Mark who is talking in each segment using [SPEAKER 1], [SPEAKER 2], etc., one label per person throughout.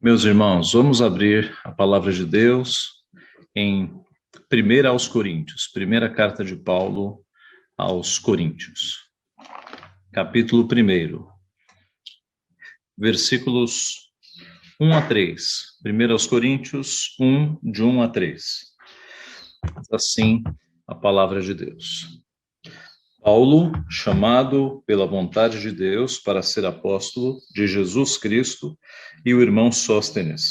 [SPEAKER 1] Meus irmãos, vamos abrir a palavra de Deus em 1 aos Coríntios, primeira carta de Paulo aos Coríntios, capítulo 1, versículos 1 a 3. 1 aos Coríntios 1, de 1 a 3. Assim, a palavra de Deus. Paulo, chamado pela vontade de Deus para ser apóstolo de Jesus Cristo, e o irmão Sóstenes,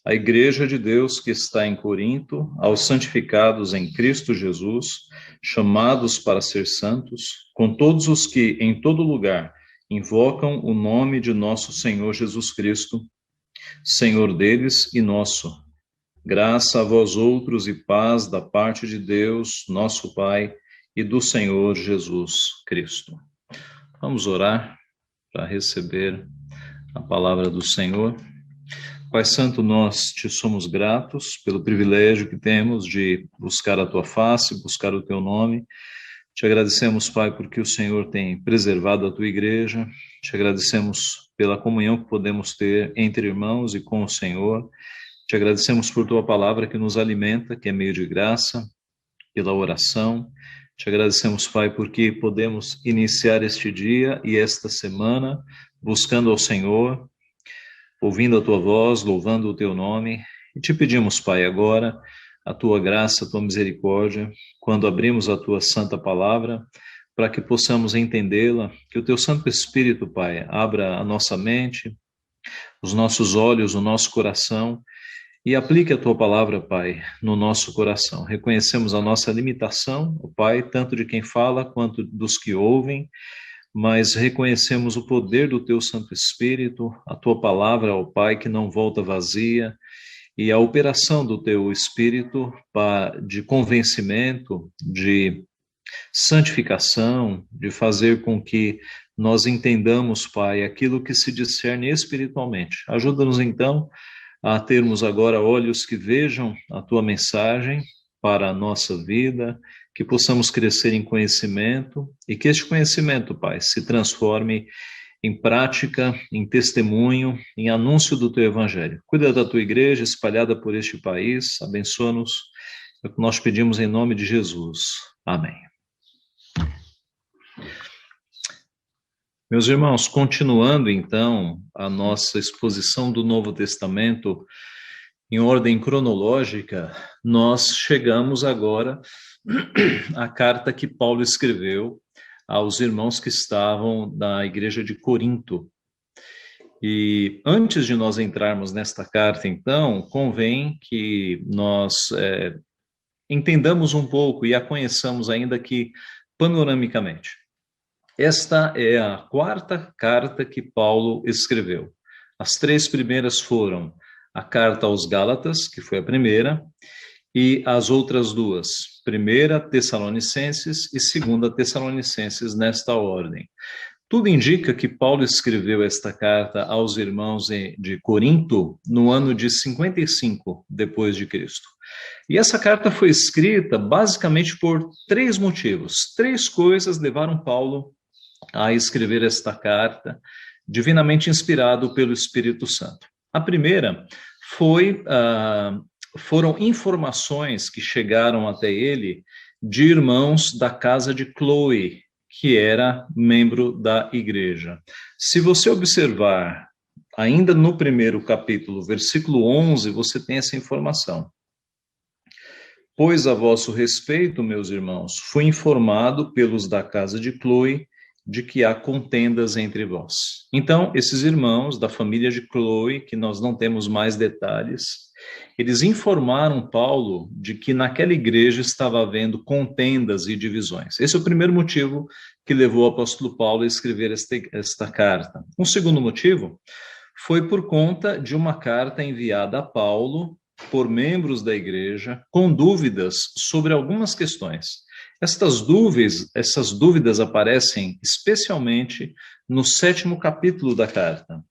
[SPEAKER 1] a igreja de Deus que está em Corinto, aos santificados em Cristo Jesus, chamados para ser santos, com todos os que em todo lugar invocam o nome de nosso Senhor Jesus Cristo, Senhor deles e nosso. Graça a vós outros e paz da parte de Deus, nosso Pai, e do Senhor Jesus Cristo. Vamos orar para receber a palavra do Senhor. Pai Santo, nós te somos gratos pelo privilégio que temos de buscar a tua face, buscar o teu nome. Te agradecemos, Pai, porque o Senhor tem preservado a tua igreja. Te agradecemos pela comunhão que podemos ter entre irmãos e com o Senhor. Te agradecemos por tua palavra que nos alimenta, que é meio de graça, pela oração. Te agradecemos, Pai, porque podemos iniciar este dia e esta semana buscando ao Senhor, ouvindo a tua voz, louvando o teu nome. E te pedimos, Pai, agora a tua graça, a tua misericórdia, quando abrimos a tua santa palavra, para que possamos entendê-la, que o teu Santo Espírito, Pai, abra a nossa mente, os nossos olhos, o nosso coração, e aplique a tua palavra, Pai, no nosso coração. Reconhecemos a nossa limitação, Pai, tanto de quem fala quanto dos que ouvem, mas reconhecemos o poder do teu Santo Espírito, a tua palavra, ó Pai, que não volta vazia, e a operação do teu Espírito de convencimento, de santificação, de fazer com que nós entendamos, Pai, aquilo que se discerne espiritualmente. Ajuda-nos, então, a termos agora olhos que vejam a tua mensagem para a nossa vida, que possamos crescer em conhecimento e que este conhecimento, Pai, se transforme em prática, em testemunho, em anúncio do teu evangelho. Cuida da tua igreja espalhada por este país, abençoa-nos, é o que nós pedimos em nome de Jesus. Amém. Meus irmãos, continuando então a nossa exposição do Novo Testamento em ordem cronológica, nós chegamos agora à carta que Paulo escreveu aos irmãos que estavam na igreja de Corinto. E antes de nós entrarmos nesta carta, então, convém que nós entendamos um pouco e a conheçamos ainda que panoramicamente. Esta é a quarta carta que Paulo escreveu. As três primeiras foram a carta aos Gálatas, que foi a primeira, e as outras duas, 1 Tessalonicenses e 2 Tessalonicenses, nesta ordem. Tudo indica que Paulo escreveu esta carta aos irmãos de Corinto no ano de 55 depois de Cristo. E essa carta foi escrita basicamente por três motivos. Três coisas levaram Paulo a escrever esta carta, divinamente inspirado pelo Espírito Santo. A primeira foram informações que chegaram até ele de irmãos da casa de Chloe, que era membro da igreja. Se você observar, ainda no primeiro capítulo, versículo 11, você tem essa informação. Pois a vosso respeito, meus irmãos, fui informado pelos da casa de Chloe de que há contendas entre vós. Então, esses irmãos da família de Chloe, que nós não temos mais detalhes, eles informaram Paulo de que naquela igreja estava havendo contendas e divisões. Esse é o primeiro motivo que levou o apóstolo Paulo a escrever esta carta. Um segundo motivo foi por conta de uma carta enviada a Paulo por membros da igreja com dúvidas sobre algumas questões. Essas dúvidas aparecem especialmente no 7º capítulo da carta.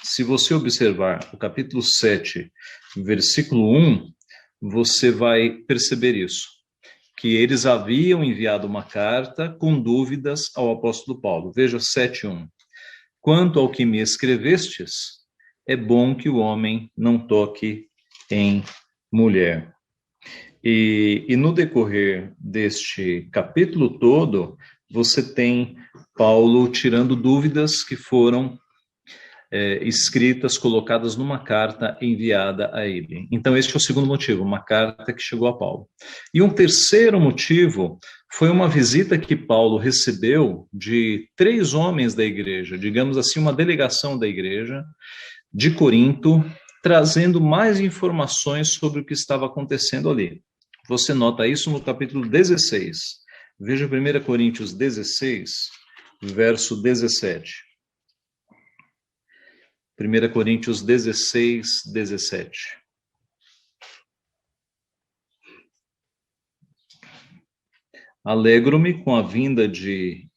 [SPEAKER 1] Se você observar o capítulo 7, versículo 1, você vai perceber isso, que eles haviam enviado uma carta com dúvidas ao apóstolo Paulo. Veja 7:1. Quanto ao que me escrevestes, é bom que o homem não toque em mulher. E no decorrer deste capítulo todo, você tem Paulo tirando dúvidas que foram escritas, colocadas numa carta enviada a ele. Então, este é o segundo motivo, uma carta que chegou a Paulo. E um terceiro motivo foi uma visita que Paulo recebeu de 3 homens da igreja, digamos assim, uma delegação da igreja de Corinto, trazendo mais informações sobre o que estava acontecendo ali. Você nota isso no capítulo 16. Veja 1 Coríntios 16, verso 17. 1 Coríntios 16, 17. Alegro-me com a vinda de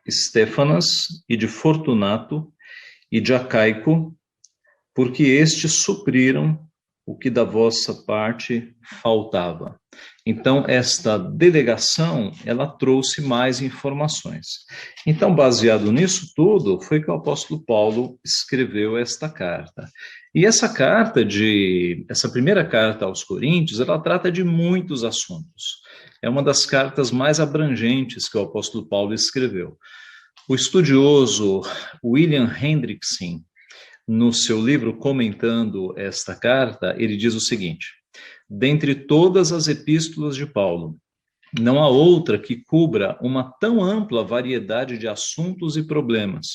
[SPEAKER 1] Estéfanas e de Fortunato e de Acaico, porque estes supriram o que da vossa parte faltava. Então, esta delegação, ela trouxe mais informações. Então, baseado nisso tudo, foi que o apóstolo Paulo escreveu esta carta. E essa primeira carta aos Coríntios, ela trata de muitos assuntos. É uma das cartas mais abrangentes que o apóstolo Paulo escreveu. O estudioso William Hendrickson, no seu livro comentando esta carta, ele diz o seguinte: dentre todas as epístolas de Paulo, não há outra que cubra uma tão ampla variedade de assuntos e problemas,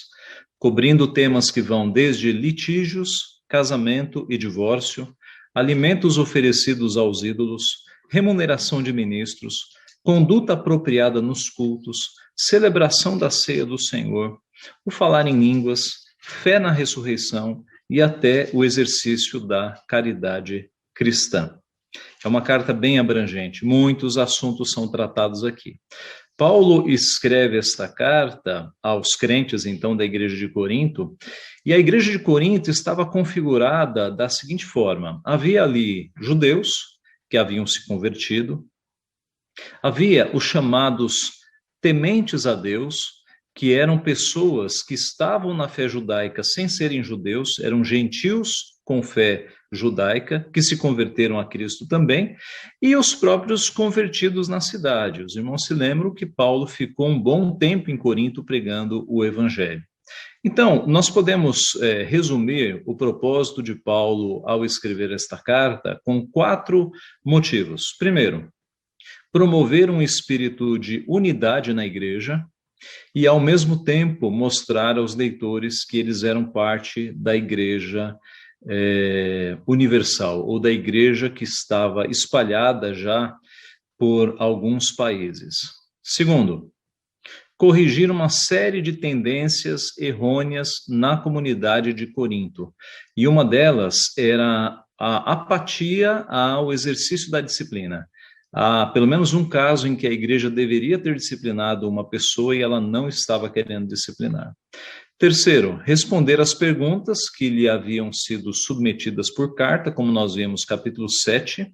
[SPEAKER 1] cobrindo temas que vão desde litígios, casamento e divórcio, alimentos oferecidos aos ídolos, remuneração de ministros, conduta apropriada nos cultos, celebração da ceia do Senhor, o falar em línguas, fé na ressurreição e até o exercício da caridade cristã. É uma carta bem abrangente, muitos assuntos são tratados aqui. Paulo escreve esta carta aos crentes, então, da igreja de Corinto, e a igreja de Corinto estava configurada da seguinte forma: havia ali judeus que haviam se convertido, havia os chamados tementes a Deus, que eram pessoas que estavam na fé judaica sem serem judeus, eram gentios com fé judaica, que se converteram a Cristo também, e os próprios convertidos na cidade. Os irmãos se lembram que Paulo ficou um bom tempo em Corinto pregando o evangelho. Então, nós podemos resumir o propósito de Paulo ao escrever esta carta com 4 motivos. Primeiro, promover um espírito de unidade na igreja, e, ao mesmo tempo, mostrar aos leitores que eles eram parte da igreja universal, ou da igreja que estava espalhada já por alguns países. Segundo, corrigir uma série de tendências errôneas na comunidade de Corinto. E uma delas era a apatia ao exercício da disciplina. Há pelo menos um caso em que a igreja deveria ter disciplinado uma pessoa e ela não estava querendo disciplinar. Terceiro, responder às perguntas que lhe haviam sido submetidas por carta, como nós vemos capítulo 7,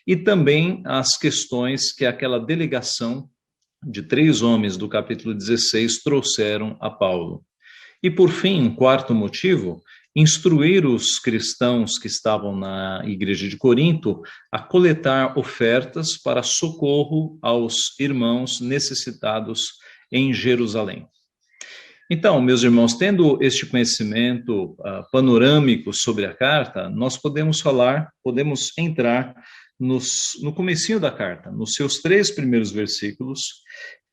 [SPEAKER 1] e também as questões que aquela delegação de 3 homens do capítulo 16 trouxeram a Paulo. E por fim, um quarto motivo, instruir os cristãos que estavam na igreja de Corinto a coletar ofertas para socorro aos irmãos necessitados em Jerusalém. Então, meus irmãos, tendo este conhecimento panorâmico sobre a carta, nós podemos entrar no comecinho da carta, nos seus 3 primeiros versículos,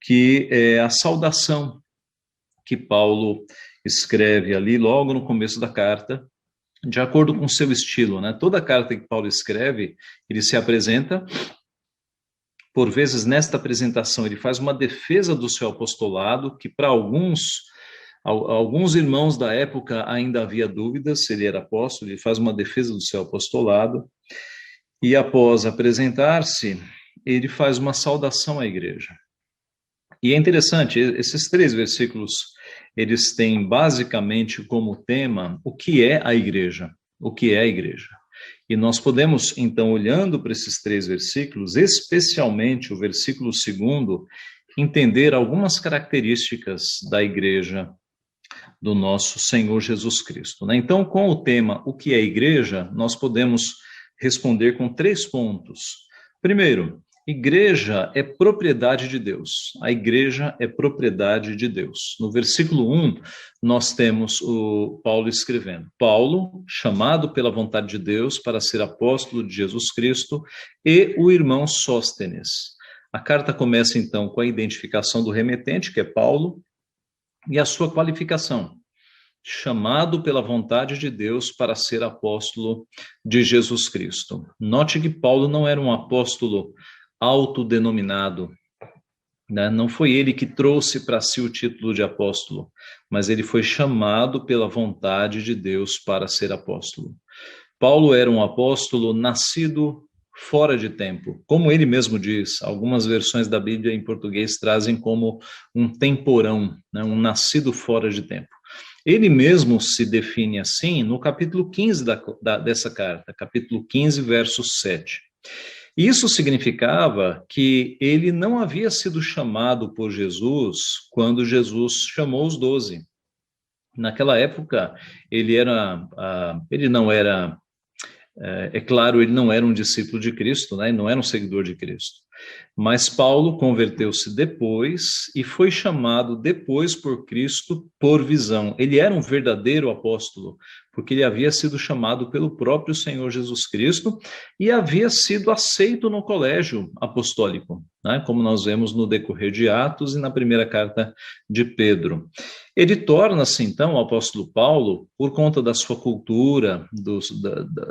[SPEAKER 1] que é a saudação que Paulo escreve ali logo no começo da carta, de acordo com o seu estilo, né? Toda carta que Paulo escreve, ele se apresenta, por vezes nesta apresentação ele faz uma defesa do seu apostolado, que para alguns irmãos da época ainda havia dúvidas se ele era apóstolo, ele faz uma defesa do seu apostolado, e após apresentar-se, ele faz uma saudação à igreja. E é interessante, esses 3 versículos, eles têm basicamente como tema o que é a igreja, o que é a igreja. E nós podemos, então, olhando para esses 3 versículos, especialmente o versículo 2º, entender algumas características da igreja do nosso Senhor Jesus Cristo, né? Então, com o tema "O que é igreja?", nós podemos responder com 3 pontos. Primeiro, igreja é propriedade de Deus. A igreja é propriedade de Deus. No versículo 1, nós temos o Paulo escrevendo: Paulo, chamado pela vontade de Deus para ser apóstolo de Jesus Cristo, e o irmão Sóstenes. A carta começa, então, com a identificação do remetente, que é Paulo, e a sua qualificação: chamado pela vontade de Deus para ser apóstolo de Jesus Cristo. Note que Paulo não era um apóstolo autodenominado, né? Não foi ele que trouxe para si o título de apóstolo, mas ele foi chamado pela vontade de Deus para ser apóstolo. Paulo era um apóstolo nascido fora de tempo, como ele mesmo diz. Algumas versões da Bíblia em português trazem como um temporão, né? Um nascido fora de tempo. Ele mesmo se define assim no capítulo 15 dessa carta, capítulo 15, verso 7. Isso significava que ele não havia sido chamado por Jesus quando Jesus chamou os 12. Naquela época, ele não era, é claro, ele não era um discípulo de Cristo, né? Ele não era um seguidor de Cristo. Mas Paulo converteu-se depois e foi chamado depois por Cristo por visão. Ele era um verdadeiro apóstolo, porque ele havia sido chamado pelo próprio Senhor Jesus Cristo e havia sido aceito no colégio apostólico, né? Como nós vemos no decorrer de Atos e na primeira carta de Pedro. Ele torna-se, então, o apóstolo Paulo, por conta da sua cultura,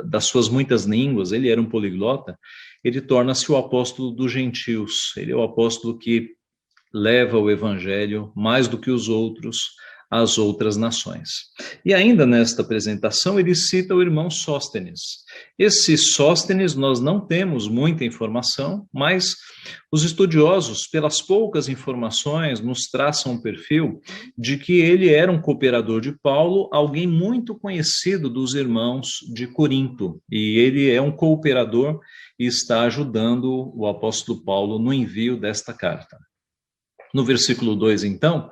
[SPEAKER 1] das suas muitas línguas. Ele era um poliglota. Ele torna-se o apóstolo dos gentios. Ele é o apóstolo que leva o evangelho mais do que os outros às outras nações. E ainda nesta apresentação ele cita o irmão Sóstenes. Esse Sóstenes nós não temos muita informação, mas os estudiosos, pelas poucas informações, nos traçam um perfil de que ele era um cooperador de Paulo, alguém muito conhecido dos irmãos de Corinto, e ele é um cooperador e está ajudando o apóstolo Paulo no envio desta carta. No versículo 2, então,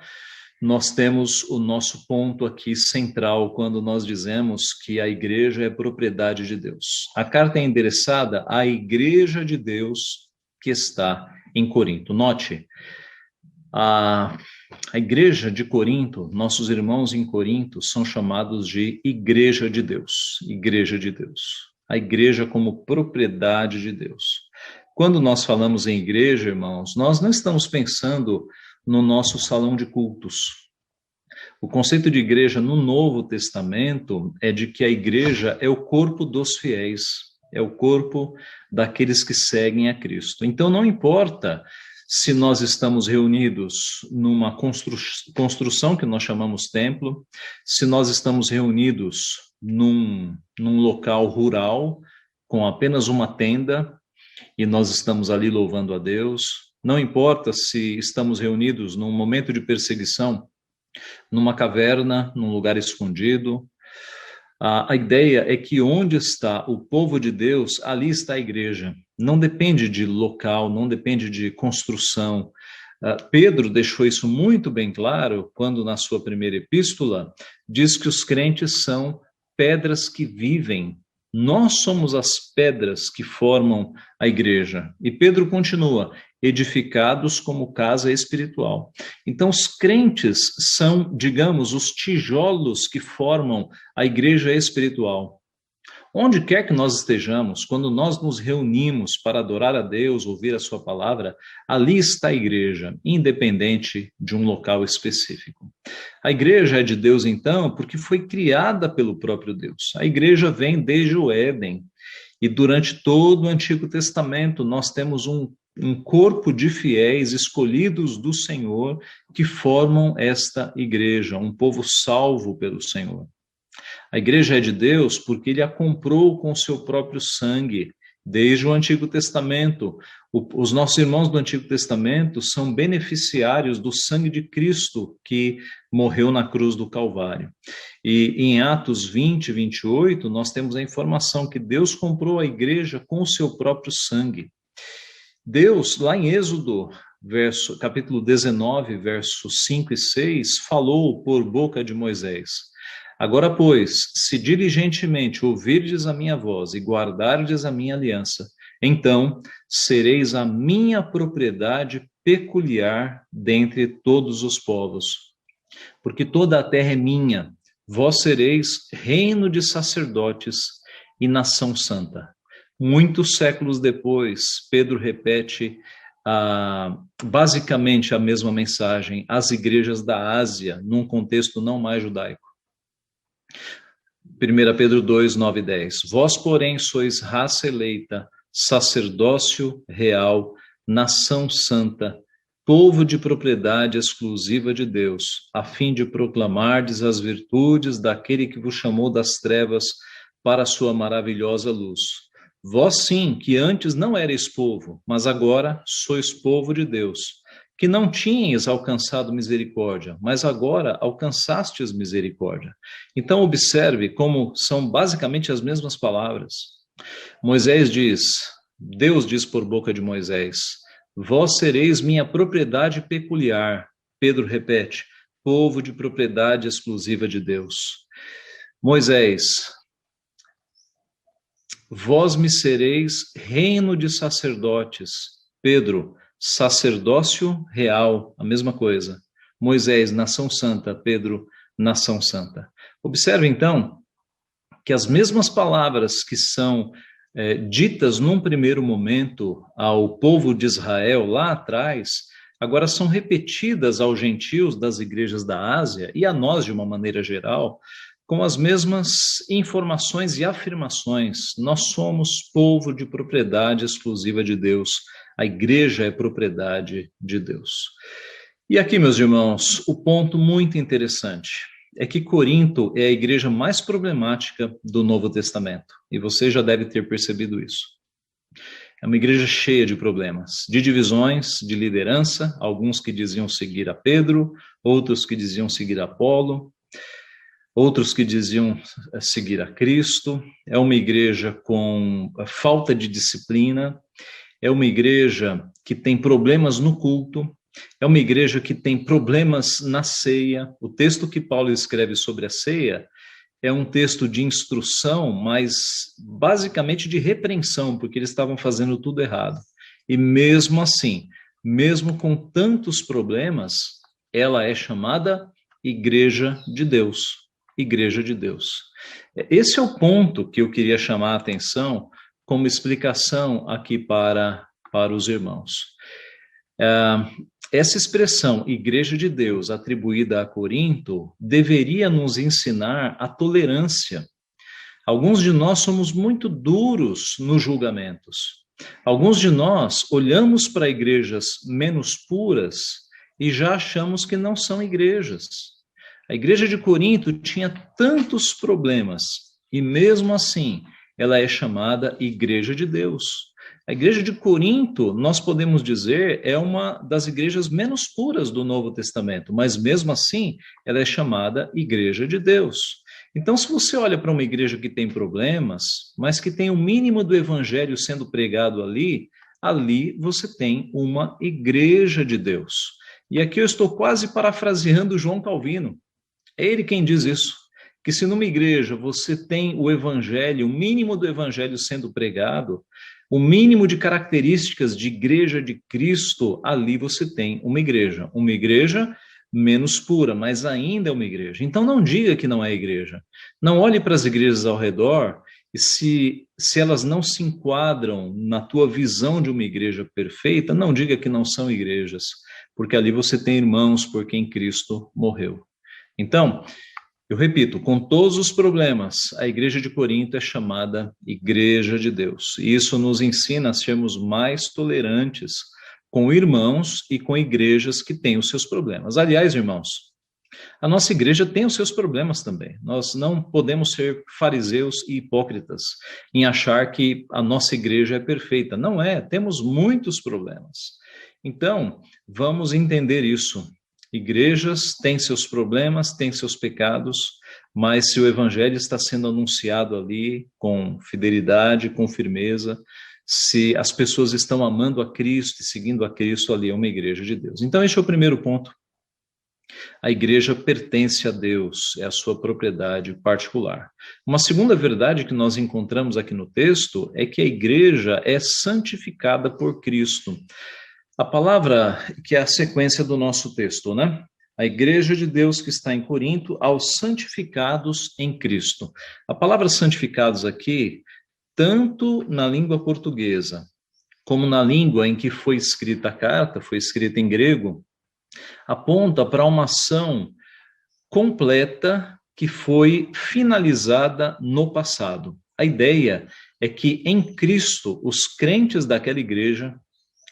[SPEAKER 1] nós temos o nosso ponto aqui central quando nós dizemos que a igreja é propriedade de Deus. A carta é endereçada à igreja de Deus que está em Corinto. Note, a igreja de Corinto, nossos irmãos em Corinto, são chamados de igreja de Deus. Igreja de Deus. A igreja como propriedade de Deus. Quando nós falamos em igreja, irmãos, nós não estamos pensando no nosso salão de cultos. O conceito de igreja no Novo Testamento é de que a igreja é o corpo dos fiéis, é o corpo daqueles que seguem a Cristo. Então, não importa se nós estamos reunidos numa construção que nós chamamos templo, se nós estamos reunidos num local rural com apenas uma tenda e nós estamos ali louvando a Deus. Não importa se estamos reunidos num momento de perseguição, numa caverna, num lugar escondido. A ideia é que onde está o povo de Deus, ali está a igreja. Não depende de local, não depende de construção. Pedro deixou isso muito bem claro quando, na sua primeira epístola, diz que os crentes são pedras que vivem. Nós somos as pedras que formam a igreja. E Pedro continua: edificados como casa espiritual. Então, os crentes são, digamos, os tijolos que formam a igreja espiritual. Onde quer que nós estejamos, quando nós nos reunimos para adorar a Deus, ouvir a sua palavra, ali está a igreja, independente de um local específico. A igreja é de Deus, então, porque foi criada pelo próprio Deus. A igreja vem desde o Éden. E durante todo o Antigo Testamento, nós temos um corpo de fiéis escolhidos do Senhor que formam esta igreja, um povo salvo pelo Senhor. A igreja é de Deus porque ele a comprou com o seu próprio sangue, desde o Antigo Testamento. Os nossos irmãos do Antigo Testamento são beneficiários do sangue de Cristo que morreu na cruz do Calvário. E em Atos 20, 28, nós temos a informação que Deus comprou a igreja com o seu próprio sangue. Deus, lá em Êxodo, capítulo 19, versos 5 e 6, falou por boca de Moisés: agora, pois, se diligentemente ouvirdes a minha voz e guardardes a minha aliança, então sereis a minha propriedade peculiar dentre todos os povos. Porque toda a terra é minha, vós sereis reino de sacerdotes e nação santa. Muitos séculos depois, Pedro repete basicamente a mesma mensagem às igrejas da Ásia, num contexto não mais judaico. 1 Pedro 2, 9 e 10. Vós, porém, sois raça eleita, sacerdócio real, nação santa, povo de propriedade exclusiva de Deus, a fim de proclamardes as virtudes daquele que vos chamou das trevas para a sua maravilhosa luz. Vós sim, que antes não erais povo, mas agora sois povo de Deus, que não tinhas alcançado misericórdia, mas agora alcançastes misericórdia. Então observe como são basicamente as mesmas palavras. Deus diz por boca de Moisés: vós sereis minha propriedade peculiar. Pedro repete: povo de propriedade exclusiva de Deus. Moisés: vós me sereis reino de sacerdotes. Pedro: sacerdócio real, a mesma coisa. Moisés: nação santa. Pedro: nação santa. Observe então que as mesmas palavras que são ditas num primeiro momento ao povo de Israel lá atrás, agora são repetidas aos gentios das igrejas da Ásia e a nós de uma maneira geral, com as mesmas informações e afirmações. Nós somos povo de propriedade exclusiva de Deus. A igreja é propriedade de Deus. E aqui, meus irmãos, o ponto muito interessante é que Corinto é a igreja mais problemática do Novo Testamento. E você já deve ter percebido isso. É uma igreja cheia de problemas, de divisões, de liderança, alguns que diziam seguir a Pedro, outros que diziam seguir a Apolo, outros que diziam seguir a Cristo. É uma igreja com falta de disciplina, é uma igreja que tem problemas no culto, é uma igreja que tem problemas na ceia. O texto que Paulo escreve sobre a ceia é um texto de instrução, mas basicamente de repreensão, porque eles estavam fazendo tudo errado. E mesmo assim, mesmo com tantos problemas, ela é chamada Igreja de Deus. Igreja de Deus. Esse é o ponto que eu queria chamar a atenção como explicação aqui para os irmãos. Essa expressão, Igreja de Deus, atribuída a Corinto, deveria nos ensinar a tolerância. Alguns de nós somos muito duros nos julgamentos. Alguns de nós olhamos para igrejas menos puras e já achamos que não são igrejas. A igreja de Corinto tinha tantos problemas e mesmo assim ela é chamada Igreja de Deus. A igreja de Corinto, nós podemos dizer, é uma das igrejas menos puras do Novo Testamento, mas mesmo assim ela é chamada Igreja de Deus. Então, se você olha para uma igreja que tem problemas, mas que tem o mínimo do evangelho sendo pregado ali você tem uma Igreja de Deus. E aqui eu estou quase parafraseando João Calvino. É ele quem diz isso, que se numa igreja você tem o evangelho, o mínimo do evangelho sendo pregado, o mínimo de características de igreja de Cristo, ali você tem uma igreja menos pura, mas ainda é uma igreja. Então não diga que não é igreja. Não olhe para as igrejas ao redor e se elas não se enquadram na tua visão de uma igreja perfeita, não diga que não são igrejas, porque ali você tem irmãos por quem Cristo morreu. Então, eu repito, com todos os problemas, a igreja de Corinto é chamada Igreja de Deus. E isso nos ensina a sermos mais tolerantes com irmãos e com igrejas que têm os seus problemas. Aliás, irmãos, a nossa igreja tem os seus problemas também. Nós não podemos ser fariseus e hipócritas em achar que a nossa igreja é perfeita. Não é, temos muitos problemas. Então, vamos entender isso. Igrejas têm seus problemas, têm seus pecados, mas se o evangelho está sendo anunciado ali com fidelidade, com firmeza, se as pessoas estão amando a Cristo e seguindo a Cristo, ali é uma igreja de Deus. Então, este é o primeiro ponto. A igreja pertence a Deus, é a sua propriedade particular. Uma segunda verdade que nós encontramos aqui no texto é que a igreja é santificada por Cristo. A palavra que é a sequência do nosso texto, né? A igreja de Deus que está em Corinto, aos santificados em Cristo. A palavra santificados aqui, tanto na língua portuguesa, como na língua em que foi escrita a carta, foi escrita em grego, aponta para uma ação completa que foi finalizada no passado. A ideia é que em Cristo, os crentes daquela igreja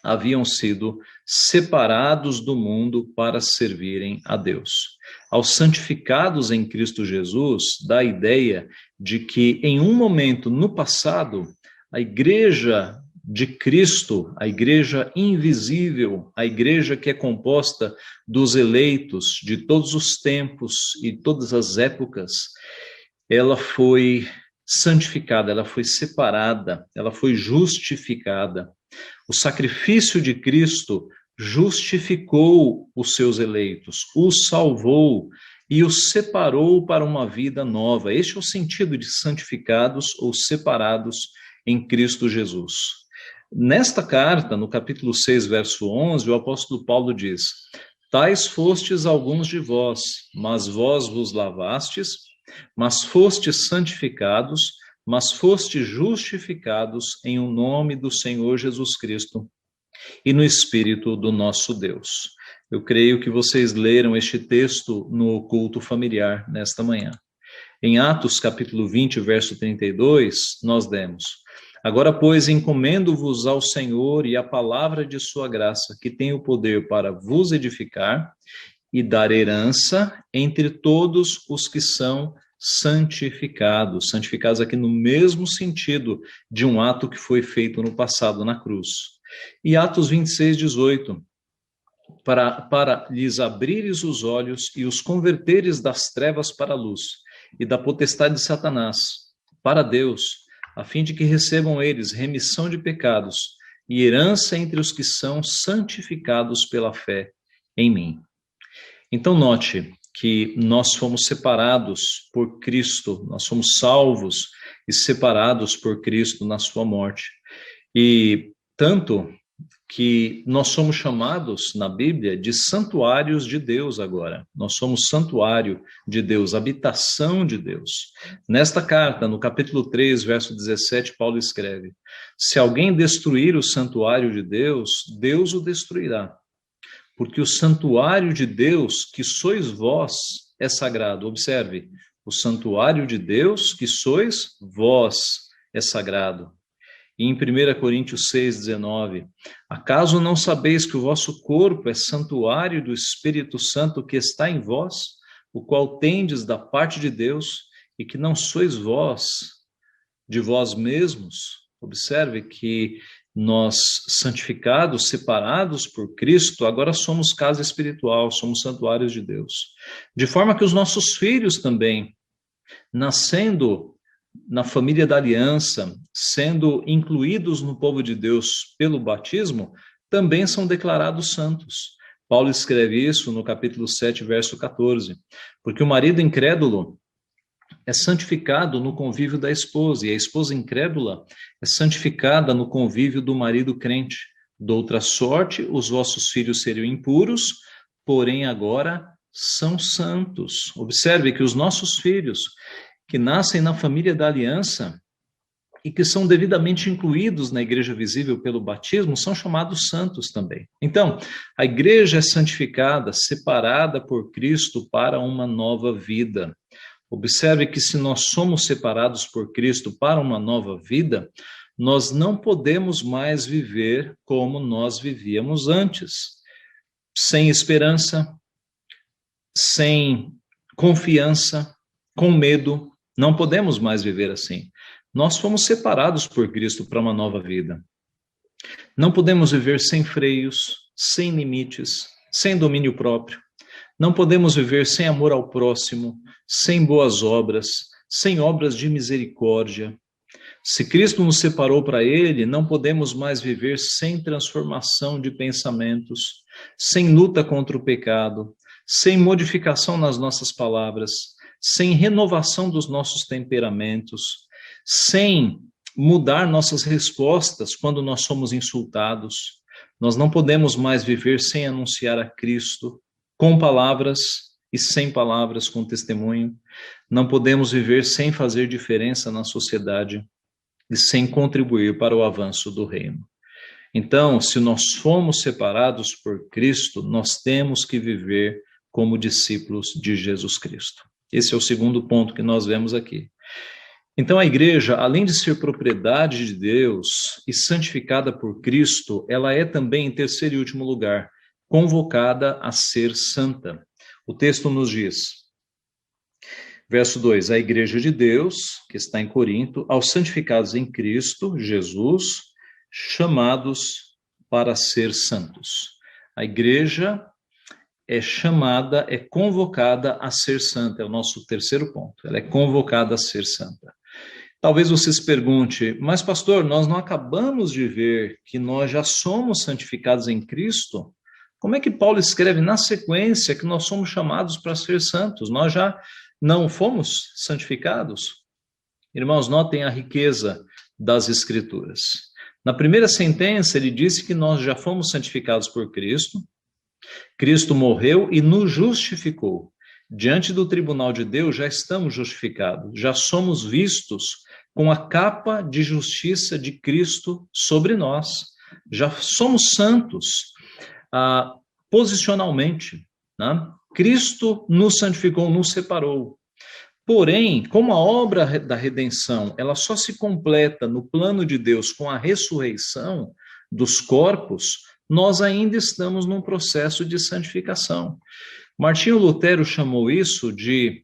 [SPEAKER 1] haviam sido separados do mundo para servirem a Deus. Aos santificados em Cristo Jesus, dá a ideia de que em um momento no passado, a igreja de Cristo, a igreja invisível, a igreja que é composta dos eleitos de todos os tempos e todas as épocas, ela foi santificada, ela foi separada, ela foi justificada. O sacrifício de Cristo justificou os seus eleitos, os salvou e os separou para uma vida nova. Este é o sentido de santificados ou separados em Cristo Jesus. Nesta carta, no capítulo 6, verso 11, o apóstolo Paulo diz: tais fostes alguns de vós, mas vós vos lavastes, mas fostes santificados, mas fostes justificados em o nome do Senhor Jesus Cristo e no Espírito do nosso Deus. Eu creio que vocês leram este texto no culto familiar nesta manhã. Em Atos, capítulo 20, verso 32, nós lemos: agora, pois, encomendo-vos ao Senhor e à palavra de sua graça, que tem o poder para vos edificar e dar herança entre todos os que são santificados. Santificados aqui no mesmo sentido de um ato que foi feito no passado na cruz. E Atos 26, 18, para lhes abrires os olhos e os converteres das trevas para a luz e da potestade de Satanás para Deus, a fim de que recebam eles remissão de pecados e herança entre os que são santificados pela fé em mim. Então note que nós fomos separados por Cristo, nós fomos salvos e separados por Cristo na sua morte. E tanto que nós somos chamados na Bíblia de santuários de Deus agora. Nós somos santuário de Deus, habitação de Deus. Nesta carta, no capítulo 3, verso 17, Paulo escreve: se alguém destruir o santuário de Deus, Deus o destruirá. Porque o santuário de Deus, que sois vós, é sagrado. Observe, o santuário de Deus, que sois vós, é sagrado. E em 1 Coríntios 6,19, acaso não sabeis que o vosso corpo é santuário do Espírito Santo que está em vós, o qual tendes da parte de Deus, e que não sois vós, de vós mesmos? Observe que nós, santificados, separados por Cristo, agora somos casa espiritual, somos santuários de Deus. De forma que os nossos filhos também, nascendo na família da aliança, sendo incluídos no povo de Deus pelo batismo, também são declarados santos. Paulo escreve isso no capítulo 7, verso 14. Porque o marido incrédulo é santificado no convívio da esposa, e a esposa incrédula é santificada no convívio do marido crente. Doutra sorte, os vossos filhos seriam impuros, porém agora são santos. Observe que os nossos filhos, que nascem na família da aliança e que são devidamente incluídos na igreja visível pelo batismo, são chamados santos também. Então, a igreja é santificada, separada por Cristo para uma nova vida. Observe que se nós somos separados por Cristo para uma nova vida, nós não podemos mais viver como nós vivíamos antes, sem esperança, sem confiança, com medo. Não podemos mais viver assim. Nós fomos separados por Cristo para uma nova vida. Não podemos viver sem freios, sem limites, sem domínio próprio. Não podemos viver sem amor ao próximo, sem boas obras, sem obras de misericórdia, Se Cristo nos separou para Ele, não podemos mais viver sem transformação de pensamentos, sem luta contra o pecado, sem modificação nas nossas palavras, sem renovação dos nossos temperamentos, sem mudar nossas respostas quando nós somos insultados. Nós não podemos mais viver sem anunciar a Cristo, com palavras e sem palavras, com testemunho. Não podemos viver sem fazer diferença na sociedade e sem contribuir para o avanço do reino. Então, se nós fomos separados por Cristo, nós temos que viver como discípulos de Jesus Cristo. Esse é o segundo ponto que nós vemos aqui. Então, a igreja, além de ser propriedade de Deus e santificada por Cristo, ela é também, em terceiro e último lugar, convocada a ser santa. O texto nos diz, verso 2, a igreja de Deus, que está em Corinto, aos santificados em Cristo, Jesus, chamados para ser santos. A igreja é chamada, é convocada a ser santa, é o nosso terceiro ponto, ela é convocada a ser santa. Talvez você se pergunte, mas pastor, nós não acabamos de ver que nós já somos santificados em Cristo? Como é que Paulo escreve na sequência que nós somos chamados para ser santos? Nós já não fomos santificados? Irmãos, notem a riqueza das Escrituras. Na primeira sentença, ele disse que nós já fomos santificados por Cristo. Cristo morreu e nos justificou. Diante do tribunal de Deus, já estamos justificados, já somos vistos com a capa de justiça de Cristo sobre nós. Já somos santos posicionalmente, né? Cristo nos santificou, nos separou. Porém, como a obra da redenção, ela só se completa no plano de Deus com a ressurreição dos corpos, nós ainda estamos num processo de santificação. Martinho Lutero chamou isso de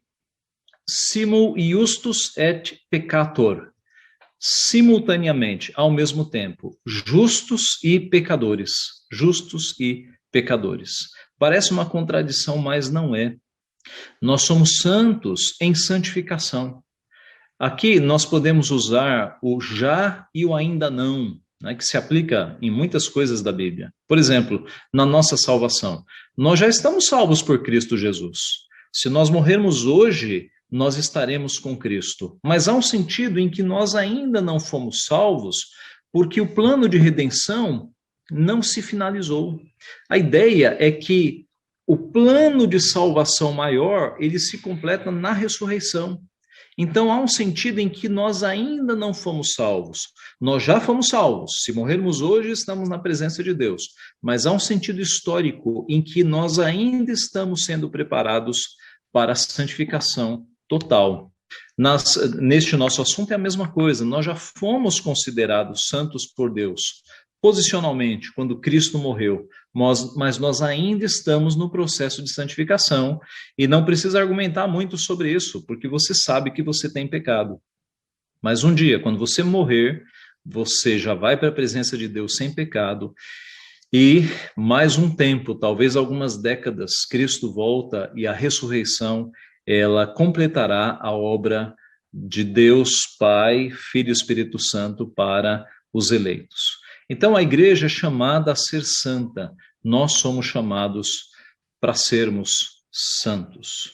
[SPEAKER 1] simul iustus et peccator, simultaneamente, ao mesmo tempo, justos e pecadores, justos e pecadores. Parece uma contradição, mas não é. Nós somos santos em santificação. Aqui nós podemos usar o já e o ainda não, né, que se aplica em muitas coisas da Bíblia. Por exemplo, na nossa salvação. Nós já estamos salvos por Cristo Jesus. Se nós morrermos hoje, nós estaremos com Cristo. Mas há um sentido em que nós ainda não fomos salvos, porque o plano de redenção não se finalizou. A ideia é que o plano de salvação maior, ele se completa na ressurreição. Então, há um sentido em que nós ainda não fomos salvos. Nós já fomos salvos. Se morrermos hoje, estamos na presença de Deus. Mas há um sentido histórico em que nós ainda estamos sendo preparados para a santificação total. Neste nosso assunto é a mesma coisa. Nós já fomos considerados santos por Deus, posicionalmente, quando Cristo morreu. Mas nós ainda estamos no processo de santificação e não precisa argumentar muito sobre isso, porque você sabe que você tem pecado. Mas um dia, quando você morrer, você já vai para a presença de Deus sem pecado e mais um tempo, talvez algumas décadas, Cristo volta e a ressurreição, ela completará a obra de Deus Pai, Filho e Espírito Santo para os eleitos. Então, a igreja é chamada a ser santa. Nós somos chamados para sermos santos.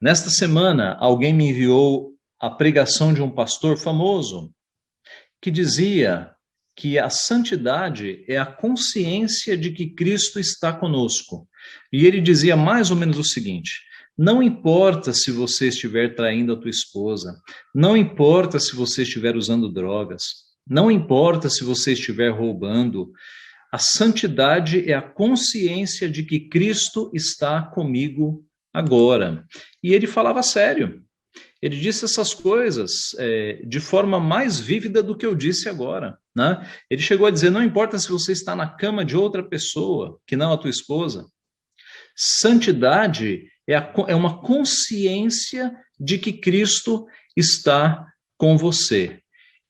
[SPEAKER 1] Nesta semana, alguém me enviou a pregação de um pastor famoso que dizia que a santidade é a consciência de que Cristo está conosco. E ele dizia mais ou menos o seguinte: não importa se você estiver traindo a tua esposa, não importa se você estiver usando drogas, não importa se você estiver roubando, a santidade é a consciência de que Cristo está comigo agora. E ele falava sério. Ele disse essas coisas de forma mais vívida do que eu disse agora, né? Ele chegou a dizer, não importa se você está na cama de outra pessoa, que não a tua esposa. Santidade é uma consciência de que Cristo está com você.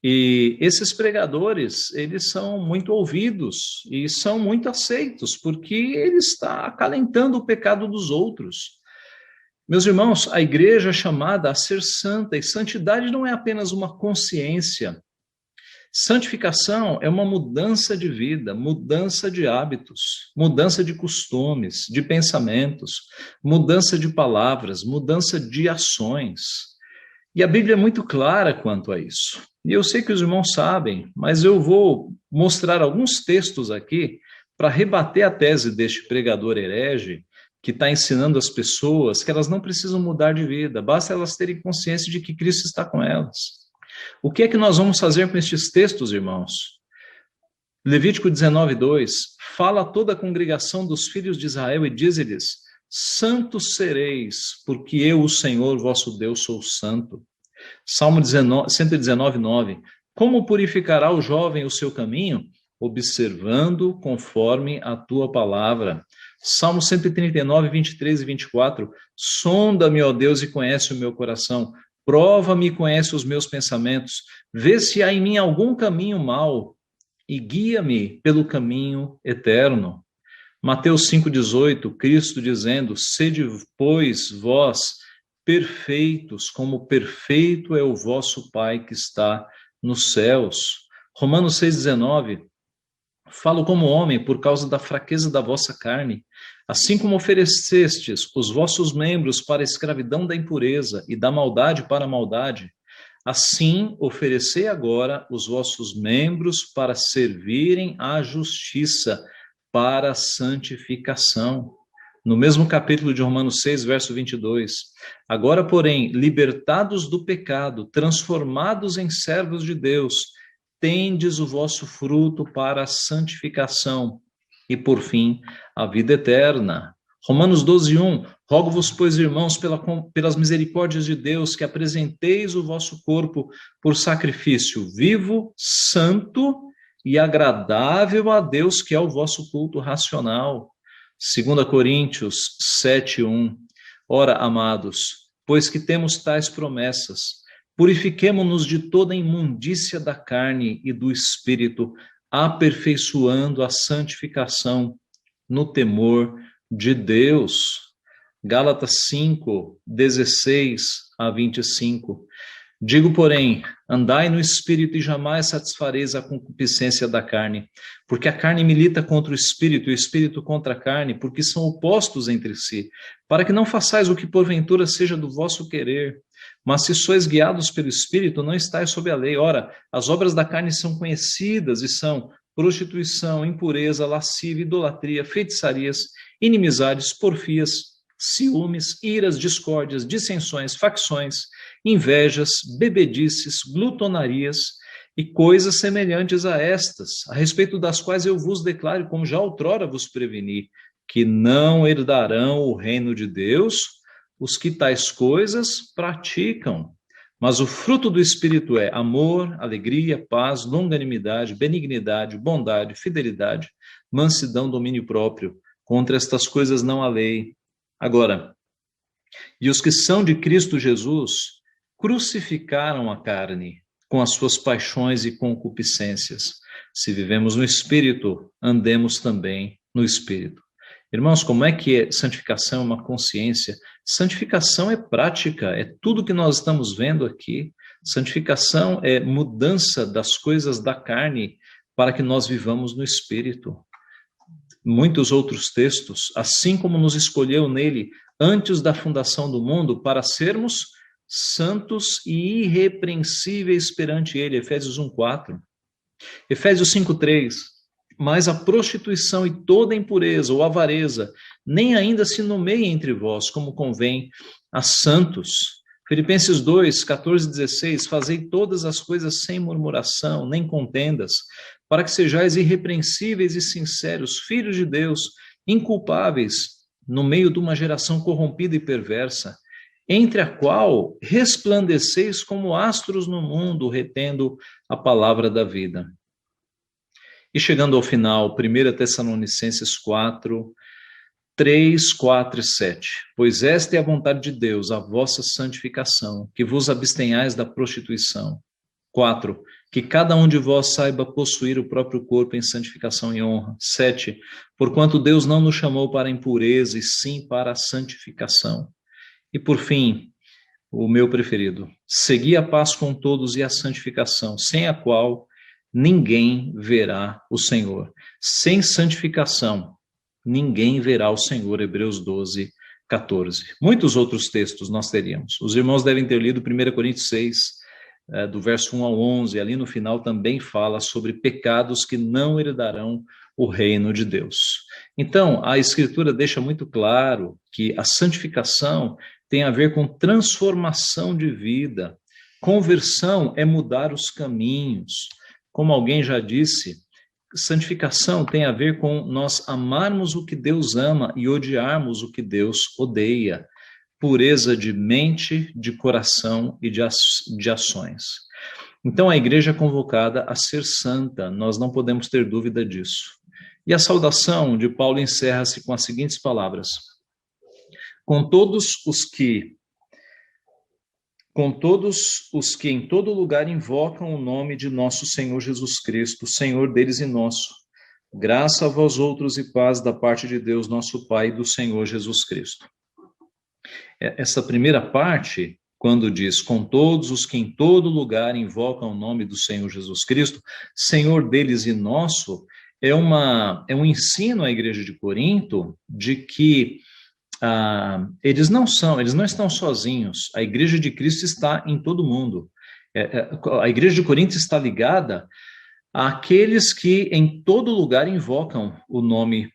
[SPEAKER 1] E esses pregadores, eles são muito ouvidos e são muito aceitos, porque ele está acalentando o pecado dos outros. Meus irmãos, a igreja é chamada a ser santa, e santidade não é apenas uma consciência, Santificação é uma mudança de vida, mudança de hábitos, mudança de costumes, de pensamentos, mudança de palavras, mudança de ações. E a Bíblia é muito clara quanto a isso. E eu sei que os irmãos sabem, mas eu vou mostrar alguns textos aqui para rebater a tese deste pregador herege que está ensinando as pessoas que elas não precisam mudar de vida, basta elas terem consciência de que Cristo está com elas. O que é que nós vamos fazer com estes textos, irmãos? Levítico 19:2, fala a toda a congregação dos filhos de Israel e diz-lhes: santos sereis, porque eu, o Senhor, vosso Deus, sou santo. Salmo 119:9, como purificará o jovem o seu caminho? Observando conforme a tua palavra. Salmo 139:23 e 24, sonda-me, ó Deus, e conhece o meu coração, prova-me e conhece os meus pensamentos, vê se há em mim algum caminho mau e guia-me pelo caminho eterno. Mateus 5:18, Cristo dizendo: sede, pois, vós perfeitos, como perfeito é o vosso Pai que está nos céus. Romanos 6:19, falo como homem por causa da fraqueza da vossa carne, assim como oferecestes os vossos membros para a escravidão da impureza e da maldade para a maldade, assim oferecei agora os vossos membros para servirem à justiça, para a santificação. No mesmo capítulo de Romanos 6, verso 22, agora, porém, libertados do pecado, transformados em servos de Deus, tendes o vosso fruto para a santificação e, por fim, a vida eterna. Romanos 12:1, rogo-vos, pois, irmãos, pelas misericórdias de Deus, que apresenteis o vosso corpo por sacrifício vivo, santo e agradável a Deus, que é o vosso culto racional. 2 Coríntios 7:1, ora, amados, pois que temos tais promessas, purifiquemo-nos de toda a imundícia da carne e do espírito, aperfeiçoando a santificação no temor de Deus. Gálatas 5:16 a 25. Digo, porém, andai no espírito e jamais satisfareis a concupiscência da carne, porque a carne milita contra o espírito e o espírito contra a carne, porque são opostos entre si, para que não façais o que porventura seja do vosso querer. Mas se sois guiados pelo espírito, não estáis sob a lei. Ora, as obras da carne são conhecidas e são prostituição, impureza, lascívia, idolatria, feitiçarias, inimizades, porfias, ciúmes, iras, discórdias, dissensões, facções, invejas, bebedices, glutonarias e coisas semelhantes a estas, a respeito das quais eu vos declaro, como já outrora vos preveni, que não herdarão o reino de Deus os que tais coisas praticam. Mas o fruto do Espírito é amor, alegria, paz, longanimidade, benignidade, bondade, fidelidade, mansidão, domínio próprio. Contra estas coisas não há lei. Agora, e os que são de Cristo Jesus crucificaram a carne com as suas paixões e concupiscências. Se vivemos no Espírito, andemos também no Espírito. Irmãos, como é que é santificação? É uma consciência. Santificação é prática, é tudo que nós estamos vendo aqui. Santificação é mudança das coisas da carne para que nós vivamos no Espírito. Muitos outros textos, assim como nos escolheu nele antes da fundação do mundo para sermos santos e irrepreensíveis perante ele, Efésios 1:4. Efésios 5:3, mas a prostituição e toda impureza ou avareza nem ainda se nomeia entre vós, como convém a santos. Filipenses 2:14-16, fazei todas as coisas sem murmuração, nem contendas, para que sejais irrepreensíveis e sinceros, filhos de Deus, inculpáveis, no meio de uma geração corrompida e perversa, entre a qual resplandeceis como astros no mundo, retendo a palavra da vida. E chegando ao final, 1 Tessalonicenses 4:3, 4 e 7. Pois esta é a vontade de Deus, a vossa santificação, que vos abstenhais da prostituição. 4. Que cada um de vós saiba possuir o próprio corpo em santificação e honra. 7. Porquanto Deus não nos chamou para a impureza, e sim para a santificação. E por fim, o meu preferido, segui a paz com todos e a santificação, sem a qual ninguém verá o Senhor. Sem santificação, ninguém verá o Senhor. Hebreus 12, 14. Muitos outros textos nós teríamos. Os irmãos devem ter lido 1 Coríntios 6, do verso 1 ao 11. Ali no final também fala sobre pecados que não herdarão o reino de Deus. Então, a Escritura deixa muito claro que a santificação tem a ver com transformação de vida. Conversão é mudar os caminhos. Como alguém já disse, santificação tem a ver com nós amarmos o que Deus ama e odiarmos o que Deus odeia. Pureza de mente, de coração e de ações. Então, a igreja é convocada a ser santa, nós não podemos ter dúvida disso. E a saudação de Paulo encerra-se com as seguintes palavras: com todos os que em todo lugar invocam o nome de nosso Senhor Jesus Cristo, Senhor deles e nosso, graça a vós outros e paz da parte de Deus, nosso Pai, e do Senhor Jesus Cristo. Essa primeira parte, quando diz com todos os que em todo lugar invocam o nome do Senhor Jesus Cristo, Senhor deles e nosso, é um ensino à igreja de Corinto de que eles não estão sozinhos. A igreja de Cristo está em todo mundo. A igreja de Corinto está ligada àqueles que em todo lugar invocam o nome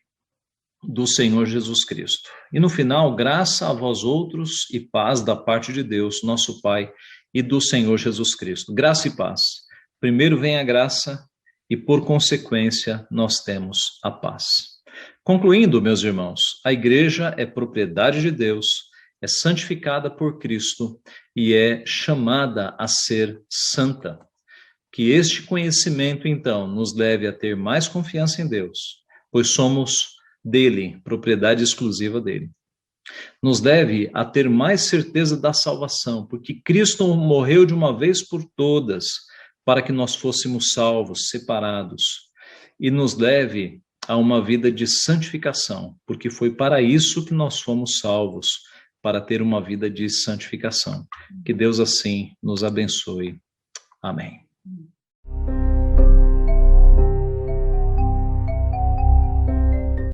[SPEAKER 1] do Senhor Jesus Cristo. E no final, graça a vós outros e paz da parte de Deus, nosso Pai, e do Senhor Jesus Cristo. Graça e paz. Primeiro vem a graça e, por consequência, nós temos a paz. Concluindo, meus irmãos, a igreja é propriedade de Deus, é santificada por Cristo e é chamada a ser santa. Que este conhecimento, então, nos leve a ter mais confiança em Deus, pois somos dele, propriedade exclusiva dele. Nos leve a ter mais certeza da salvação, porque Cristo morreu de uma vez por todas para que nós fôssemos salvos, separados, e nos leve a uma vida de santificação, porque foi para isso que nós fomos salvos, para ter uma vida de santificação. Que Deus assim nos abençoe. Amém.